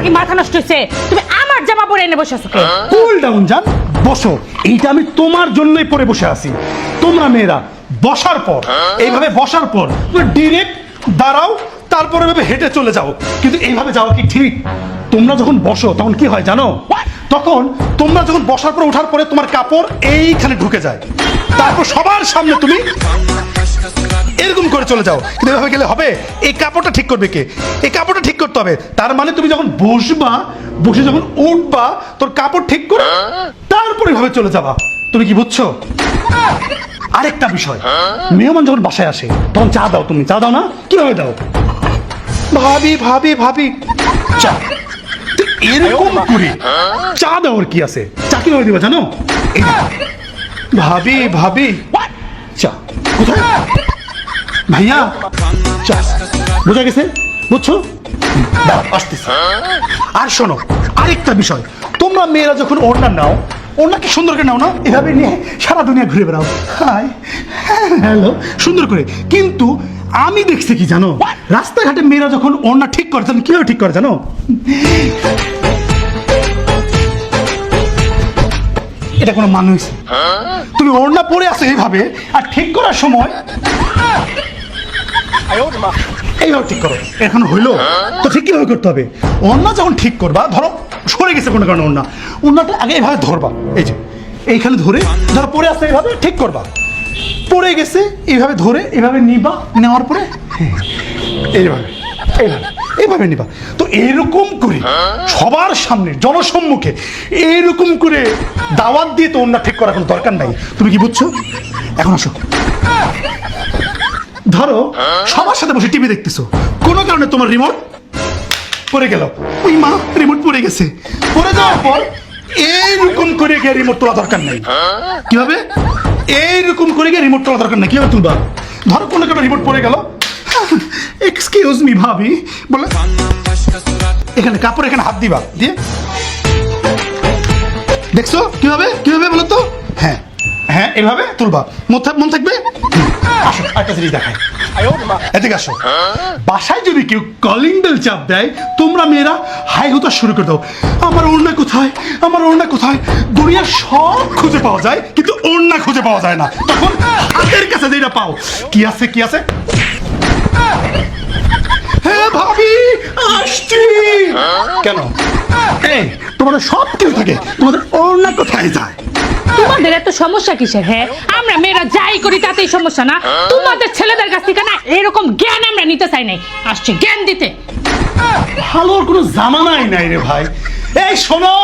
কি মাথা নষ্ট হইছে? তুমি আমার জামা পরে এনে বসে আছো কে? কুল ডাউন জান, বসো। এইটা আমি তোমার জন্যই পরে বসে আছি। তোমরা মেয়েরা বসার পর, এইভাবে বসার পর ডিরেক্ট দাঁড়াও, তারপরে এভাবে হেঁটে চলে যাও। কিন্তু এইভাবে যাওয়া কি ঠিক? তোমরা যখন বসো তখন কি হয় জানো? তখন তোমরা যখন বসার পর ওঠার পরে তোমার কাপড় এইখানে ঢুকে যায়, তারপর সবার সামনে তুমি এরকম করে চলে যাও। কিন্তু এভাবে গেলে হবে? এই কাপড়টা ঠিক করবে কে? এই কাপড়টা ঠিক করতে হবে। তার মানে তুমি যখন বসবা, বসে যখন উঠবা, তোর কাপড় ঠিক করে তারপরে এভাবে চলে যাবা। তুমি কি বুঝছো? আরেকটা বিষয়, মেহমান যখন বাসায় আসে তখন চা দাও। তুমি চা দাও না? কিভাবে দাও? ভাবি ভাবি ভাবি চা। তো এরকম করে চা দেওয়ার কি আছে? চা কিভাবে দিবা জানো? এই যে, ভাবি ভাবি চা কোথায়? ভাইয়া চা। বোঝা গেছে? বুঝছো? দাও আসতেছি। আর শোনো আরেকটা বিষয়, তোমরা মেয়েরা যখন ওড়না নাও, ওড়না কি সুন্দর করে নাও না? এভাবে নিয়ে সারা দুনিয়া ঘুরে বেড়াও, হাই হ্যালো সুন্দর করে। কিন্তু আমি দেখছি কি জানো, রাস্তাঘাটে মেয়েরা যখন ওড়না ঠিক করে তখন কিভাবে ঠিক করে জানো? এটা কোনো মানুষ? তুমি ওড়না পরে আসো এইভাবে, আর ঠিক করার সময় এইভাবে ঠিক করো। এখন হইলো তো ঠিক কিভাবে করতে হবে? ওড়না যখন ঠিক করবা, ধরো সরে গেছে কোনো কারণে ওড়না, ওড়নাটা আগে এইভাবে ধরবা। এই যে এইখানে ধরে, ধরো পরে আসতে এইভাবে ঠিক করবা। পড়ে গেছে এইভাবে ধরে এইভাবে নিবা, নেওয়ার পরে এইভাবে এইভাবে এইভাবে নিবা। তো এরকম করে সবার সামনে জনসম্মুখে এইরকম করে দাওয়াত দিয়ে তো ওড়না ঠিক করার কোনো দরকার নাই। তুমি কি বুঝছো? এখন আসো। ধরো সবার সাথে বসে টিভি দেখতেছো, কোনো কারণে তোমার রিমোট পড়ে গেল। ওই মা, রিমোট পড়ে গেছে। পড়ে যাওয়ার পর এইরকম করে গিয়ে রিমোট তোলা দরকার নাই। কিভাবে? এইরকম করে গিয়ে রিমোট তোলা দরকার নাই। কিভাবে তুলবা? ধরো কোনো কারণে রিমোট পড়ে গেল, এক্সকিউজ মি ভাবি বলে এখানে কাপড়, এখানে হাত দিবা, দিয়ে দেখছো কিভাবে? কিভাবে বলো তো? হ্যাঁ হ্যাঁ এভাবে তুলবা। মন থাকবে? আসো একটা জিনিস দেখায়, এদিকে আসো। বাসায় যদি কেউ কলিং বেল চাপ দেয়, তোমরা মেয়েরা হাই হতে শুরু করে দাও, আমার ওড়না কোথায়, আমার ওড়না কোথায়? দুনিয়ার সব খুঁজে পাওয়া যায় কিন্তু ওড়না খুঁজে পাওয়া যায় না। তখন হাতের কাছে যেটা পাও, কি আছে কি আছে? হ্যাঁ ভাবি আসছি। কেন? এই তোমাদের সব কিছু থাকে, তোমাদের ওড়না কোথায় যায়? তোমাদের এত সমস্যা কিসের? হ্যাঁ, আমরা মেয়েরা যাই করি তাতেই সমস্যা না? তোমাদের ছেলেদের কাছ থেকে না এরকম জ্ঞান আমরা নিতে চাই নাই, আসছে জ্ঞান দিতে। ভালোর কোনো জামানাই নাই রে ভাই। এই শোনো,